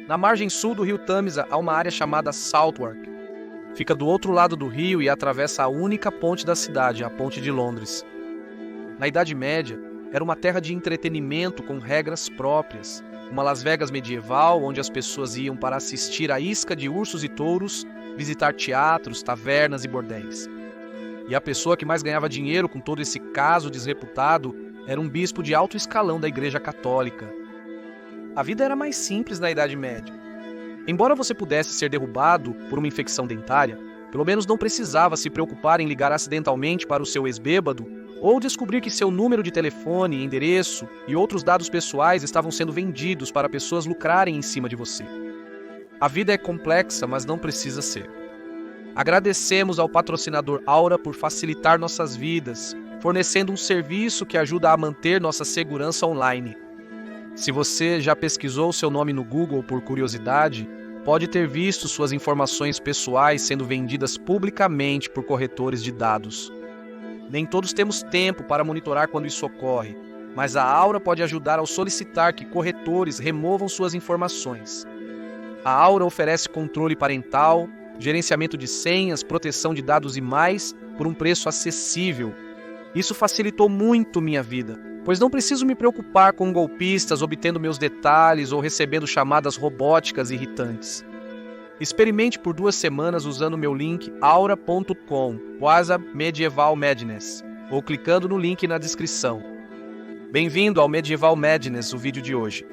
Na margem sul do rio Tâmisa há uma área chamada Southwark. Fica do outro lado do rio e atravessa a única ponte da cidade, a Ponte de Londres. Na Idade Média, era uma terra de entretenimento com regras próprias. Uma Las Vegas medieval, onde as pessoas iam para assistir à isca de ursos e touros, visitar teatros, tavernas e bordéis. E a pessoa que mais ganhava dinheiro com todo esse caso desreputado era um bispo de alto escalão da Igreja Católica. A vida era mais simples na Idade Média. Embora você pudesse ser derrubado por uma infecção dentária, pelo menos não precisava se preocupar em ligar acidentalmente para o seu ex-bêbado ou descobrir que seu número de telefone, endereço e outros dados pessoais estavam sendo vendidos para pessoas lucrarem em cima de você. A vida é complexa, mas não precisa ser. Agradecemos ao patrocinador Aura por facilitar nossas vidas, fornecendo um serviço que ajuda a manter nossa segurança online. Se você já pesquisou seu nome no Google por curiosidade, pode ter visto suas informações pessoais sendo vendidas publicamente por corretores de dados. Nem todos temos tempo para monitorar quando isso ocorre, mas a Aura pode ajudar ao solicitar que corretores removam suas informações. A Aura oferece controle parental, gerenciamento de senhas, proteção de dados e mais por um preço acessível. Isso facilitou muito minha vida, pois não preciso me preocupar com golpistas obtendo meus detalhes ou recebendo chamadas robóticas irritantes. Experimente por 2 semanas usando meu link aura.com, Medieval Madness, ou clicando no link na descrição. Bem-vindo ao Medieval Madness, o vídeo de hoje.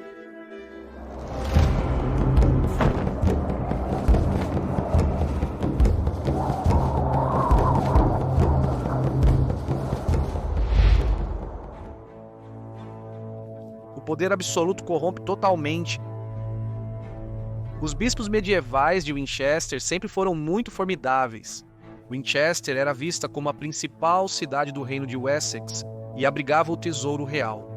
O poder absoluto corrompe totalmente. Os bispos medievais de Winchester sempre foram muito formidáveis. Winchester era vista como a principal cidade do reino de Wessex e abrigava o tesouro real.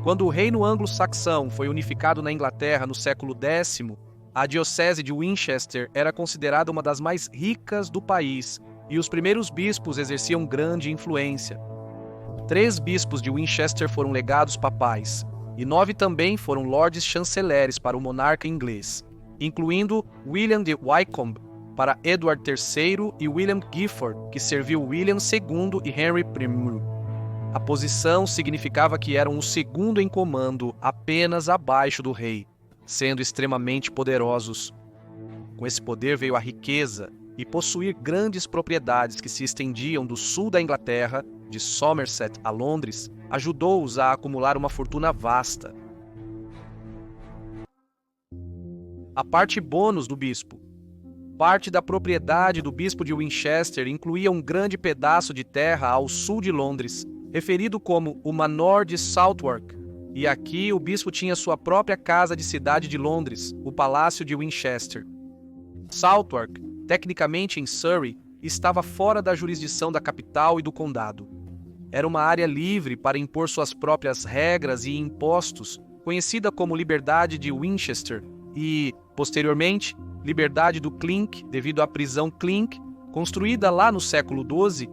Quando o reino anglo-saxão foi unificado na Inglaterra no século X, a diocese de Winchester era considerada uma das mais ricas do país e os primeiros bispos exerciam grande influência. 3 bispos de Winchester foram legados papais e 9 também foram lordes chanceleres para o monarca inglês, incluindo William de Wycombe para Edward III e William Gifford, que serviu William II e Henry I. A posição significava que eram o segundo em comando, apenas abaixo do rei, sendo extremamente poderosos. Com esse poder veio a riqueza e possuir grandes propriedades que se estendiam do sul da Inglaterra, de Somerset a Londres, ajudou-os a acumular uma fortuna vasta. A parte bônus do bispo. Parte da propriedade do bispo de Winchester incluía um grande pedaço de terra ao sul de Londres, referido como o Manor de Southwark, e aqui o bispo tinha sua própria casa de cidade de Londres, o Palácio de Winchester. Southwark, tecnicamente em Surrey, estava fora da jurisdição da capital e do condado. Era uma área livre para impor suas próprias regras e impostos, conhecida como Liberdade de Winchester, e, posteriormente, Liberdade do Clink, devido à prisão Clink, construída lá no século XII.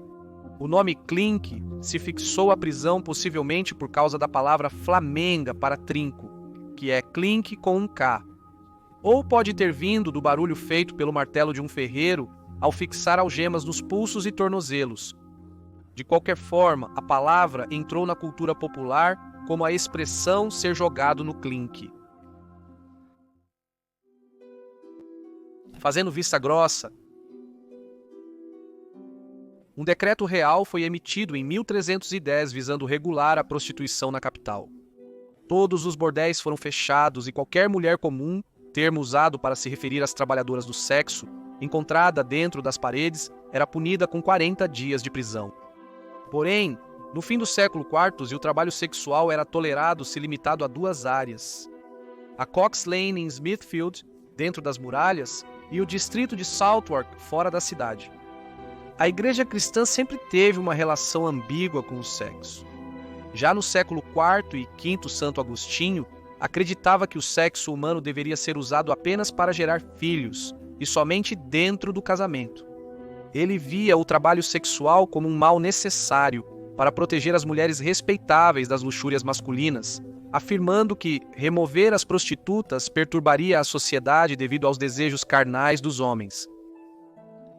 O nome Clink se fixou à prisão possivelmente por causa da palavra flamenga para trinco, que é clink com um K. Ou pode ter vindo do barulho feito pelo martelo de um ferreiro ao fixar algemas nos pulsos e tornozelos. De qualquer forma, a palavra entrou na cultura popular como a expressão ser jogado no clink. Fazendo vista grossa, um decreto real foi emitido em 1310 visando regular a prostituição na capital. Todos os bordéis foram fechados e qualquer mulher comum, termo usado para se referir às trabalhadoras do sexo, encontrada dentro das paredes, era punida com 40 dias de prisão. Porém, no fim do século IV, o trabalho sexual era tolerado se limitado a 2 áreas. A Cox Lane em Smithfield, dentro das muralhas, e o distrito de Southwark, fora da cidade. A igreja cristã sempre teve uma relação ambígua com o sexo. Já no século IV e V, Santo Agostinho acreditava que o sexo humano deveria ser usado apenas para gerar filhos, e somente dentro do casamento. Ele via o trabalho sexual como um mal necessário para proteger as mulheres respeitáveis das luxúrias masculinas, afirmando que remover as prostitutas perturbaria a sociedade devido aos desejos carnais dos homens.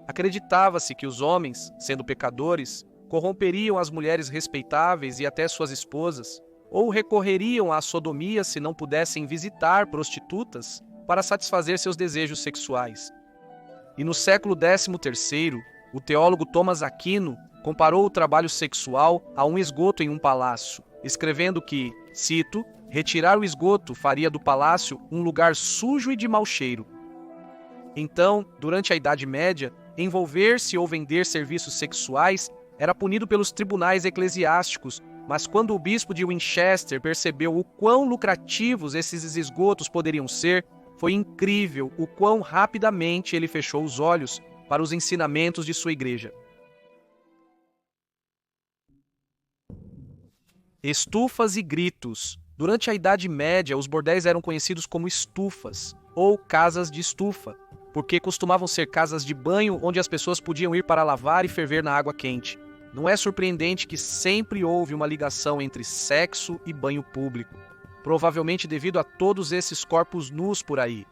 Acreditava-se que os homens, sendo pecadores, corromperiam as mulheres respeitáveis e até suas esposas, ou recorreriam à sodomia se não pudessem visitar prostitutas para satisfazer seus desejos sexuais. E no século XIII, o teólogo Thomas Aquino comparou o trabalho sexual a um esgoto em um palácio, escrevendo que, cito, retirar o esgoto faria do palácio um lugar sujo e de mau cheiro. Então, durante a Idade Média, envolver-se ou vender serviços sexuais era punido pelos tribunais eclesiásticos, mas quando o bispo de Winchester percebeu o quão lucrativos esses esgotos poderiam ser, foi incrível o quão rapidamente ele fechou os olhos para os ensinamentos de sua igreja. Estufas e gritos. Durante a Idade Média, os bordéis eram conhecidos como estufas, ou casas de estufa, porque costumavam ser casas de banho onde as pessoas podiam ir para lavar e ferver na água quente. Não é surpreendente que sempre houve uma ligação entre sexo e banho público, provavelmente devido a todos esses corpos nus por aí.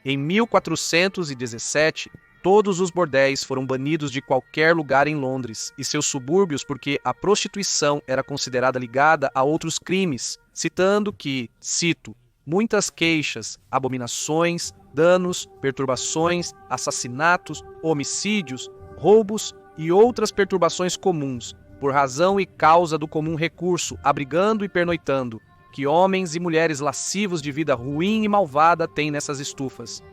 Em 1417, todos os bordéis foram banidos de qualquer lugar em Londres e seus subúrbios porque a prostituição era considerada ligada a outros crimes, citando que, cito, muitas queixas, abominações, danos, perturbações, assassinatos, homicídios, roubos e outras perturbações comuns, por razão e causa do comum recurso, abrigando e pernoitando, que homens e mulheres lascivos de vida ruim e malvada têm nessas estufas.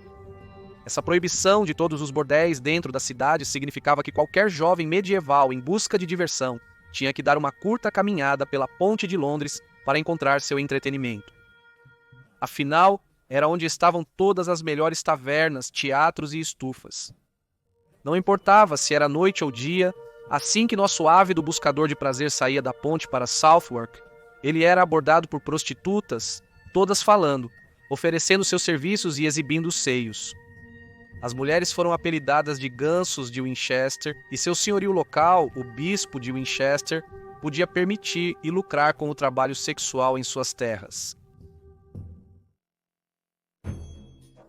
Essa proibição de todos os bordéis dentro da cidade significava que qualquer jovem medieval em busca de diversão tinha que dar uma curta caminhada pela Ponte de Londres para encontrar seu entretenimento. Afinal, era onde estavam todas as melhores tavernas, teatros e estufas. Não importava se era noite ou dia, assim que nosso ávido buscador de prazer saía da ponte para Southwark, ele era abordado por prostitutas, todas falando, oferecendo seus serviços e exibindo os seios. As mulheres foram apelidadas de gansos de Winchester e seu senhorio local, o bispo de Winchester, podia permitir e lucrar com o trabalho sexual em suas terras.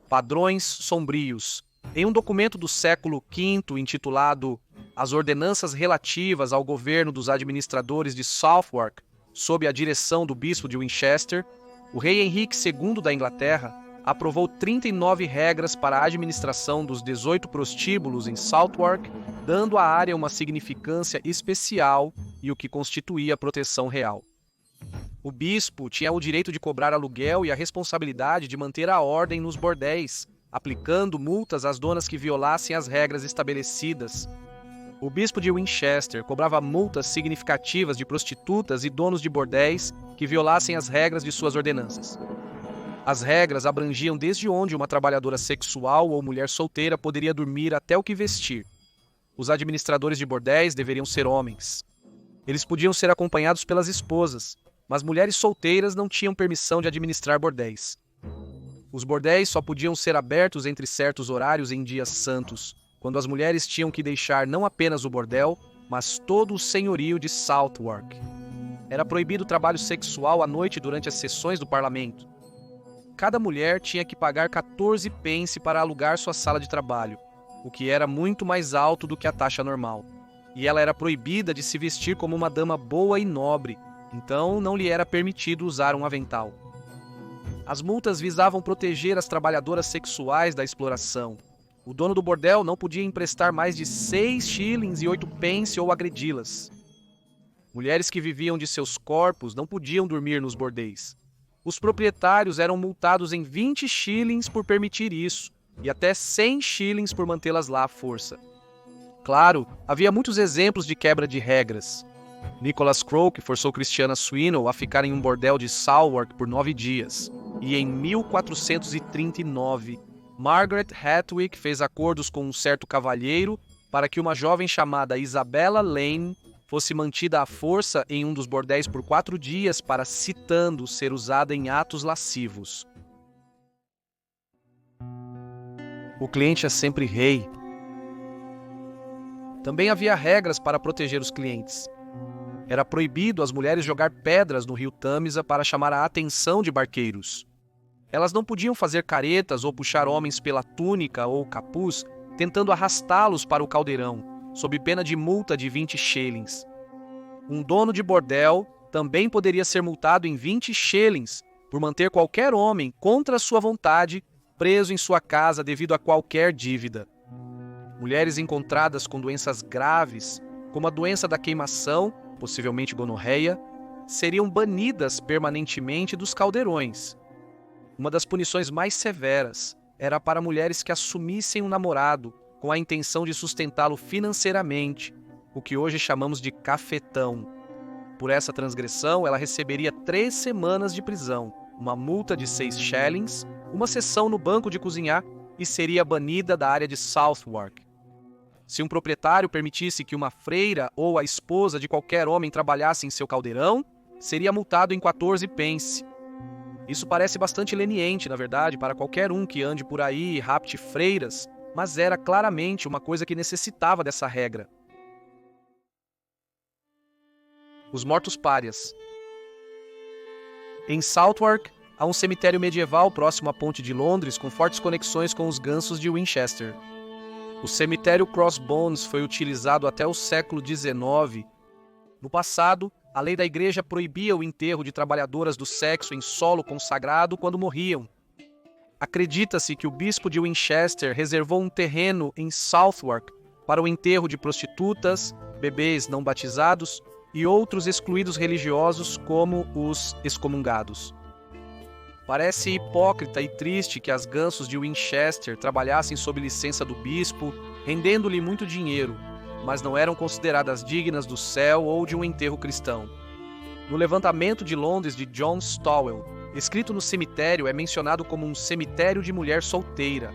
Padrões sombrios. Em um documento do século V intitulado As Ordenanças Relativas ao Governo dos Administradores de Southwark, sob a direção do bispo de Winchester, o rei Henrique II da Inglaterra aprovou 39 regras para a administração dos 18 prostíbulos em Southwark, dando à área uma significância especial e o que constituía a proteção real. O bispo tinha o direito de cobrar aluguel e a responsabilidade de manter a ordem nos bordéis, aplicando multas às donas que violassem as regras estabelecidas. O bispo de Winchester cobrava multas significativas de prostitutas e donos de bordéis que violassem as regras de suas ordenanças. As regras abrangiam desde onde uma trabalhadora sexual ou mulher solteira poderia dormir até o que vestir. Os administradores de bordéis deveriam ser homens. Eles podiam ser acompanhados pelas esposas, mas mulheres solteiras não tinham permissão de administrar bordéis. Os bordéis só podiam ser abertos entre certos horários em dias santos, quando as mulheres tinham que deixar não apenas o bordel, mas todo o senhorio de Southwark. Era proibido o trabalho sexual à noite durante as sessões do parlamento. Cada mulher tinha que pagar 14 pence para alugar sua sala de trabalho, o que era muito mais alto do que a taxa normal. E ela era proibida de se vestir como uma dama boa e nobre, então não lhe era permitido usar um avental. As multas visavam proteger as trabalhadoras sexuais da exploração. O dono do bordel não podia emprestar mais de 6 shillings e 8 pence ou agredi-las. Mulheres que viviam de seus corpos não podiam dormir nos bordéis. Os proprietários eram multados em 20 shillings por permitir isso, e até 100 shillings por mantê-las lá à força. Claro, havia muitos exemplos de quebra de regras. Nicholas Croke forçou Christiana Swinnow a ficar em um bordel de Southwark por 9 dias. E em 1439, Margaret Hatwick fez acordos com um certo cavalheiro para que uma jovem chamada Isabella Lane fosse mantida à força em um dos bordéis por 4 dias para, citando, ser usada em atos lascivos. O cliente é sempre rei. Também havia regras para proteger os clientes. Era proibido às mulheres jogar pedras no rio Tâmisa para chamar a atenção de barqueiros. Elas não podiam fazer caretas ou puxar homens pela túnica ou capuz, tentando arrastá-los para o caldeirão, sob pena de multa de 20 shillings. Um dono de bordel também poderia ser multado em 20 shillings por manter qualquer homem, contra sua vontade, preso em sua casa devido a qualquer dívida. Mulheres encontradas com doenças graves, como a doença da queimação, possivelmente gonorreia, seriam banidas permanentemente dos caldeirões. Uma das punições mais severas era para mulheres que assumissem um namorado com a intenção de sustentá-lo financeiramente, o que hoje chamamos de cafetão. Por essa transgressão, ela receberia 3 semanas de prisão, uma multa de 6 shillings, uma sessão no banco de cozinhar e seria banida da área de Southwark. Se um proprietário permitisse que uma freira ou a esposa de qualquer homem trabalhasse em seu caldeirão, seria multado em 14 pence. Isso parece bastante leniente, na verdade, para qualquer um que ande por aí e rapte freiras, mas era claramente uma coisa que necessitava dessa regra. Os mortos-párias. Em Southwark, há um cemitério medieval próximo à Ponte de Londres com fortes conexões com os gansos de Winchester. O cemitério Crossbones foi utilizado até o século XIX. No passado, a lei da igreja proibia o enterro de trabalhadoras do sexo em solo consagrado quando morriam. Acredita-se que o bispo de Winchester reservou um terreno em Southwark para o enterro de prostitutas, bebês não batizados e outros excluídos religiosos como os excomungados. Parece hipócrita e triste que as gansos de Winchester trabalhassem sob licença do bispo, rendendo-lhe muito dinheiro, mas não eram consideradas dignas do céu ou de um enterro cristão. No levantamento de Londres de John Stowell, escrito no cemitério é mencionado como um cemitério de mulher solteira.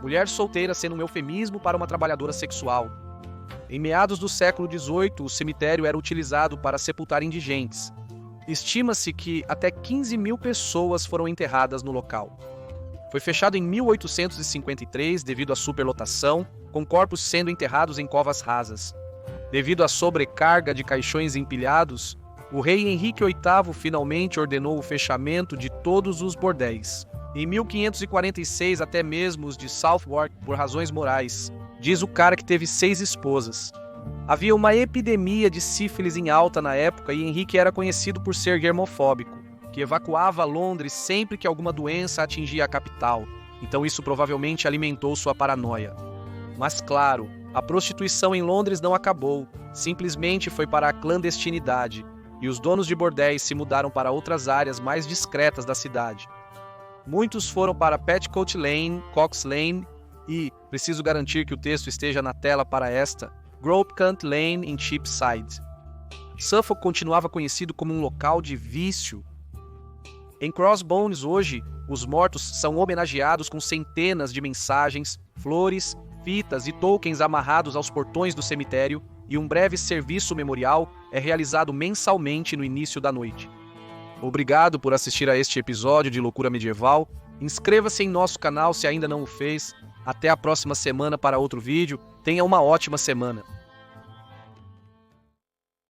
Mulher solteira sendo um eufemismo para uma trabalhadora sexual. Em meados do século XVIII, o cemitério era utilizado para sepultar indigentes. Estima-se que até 15 mil pessoas foram enterradas no local. Foi fechado em 1853 devido à superlotação, com corpos sendo enterrados em covas rasas. Devido à sobrecarga de caixões empilhados, o rei Henrique VIII finalmente ordenou o fechamento de todos os bordéis. Em 1546, até mesmo os de Southwark, por razões morais. Diz o cara que teve 6 esposas. Havia uma epidemia de sífilis em alta na época e Henrique era conhecido por ser germofóbico, que evacuava Londres sempre que alguma doença atingia a capital. Então isso provavelmente alimentou sua paranoia. Mas claro, a prostituição em Londres não acabou, simplesmente foi para a clandestinidade, e os donos de bordéis se mudaram para outras áreas mais discretas da cidade. Muitos foram para Petticoat Lane, Cox Lane e, preciso garantir que o texto esteja na tela para esta, Gropecant Lane em Cheapside. Suffolk continuava conhecido como um local de vício. Em Crossbones hoje, os mortos são homenageados com centenas de mensagens, flores, fitas e tokens amarrados aos portões do cemitério e um breve serviço memorial é realizado mensalmente no início da noite. Obrigado por assistir a este episódio de Loucura Medieval. Inscreva-se em nosso canal se ainda não o fez. Até a próxima semana para outro vídeo. Tenha uma ótima semana.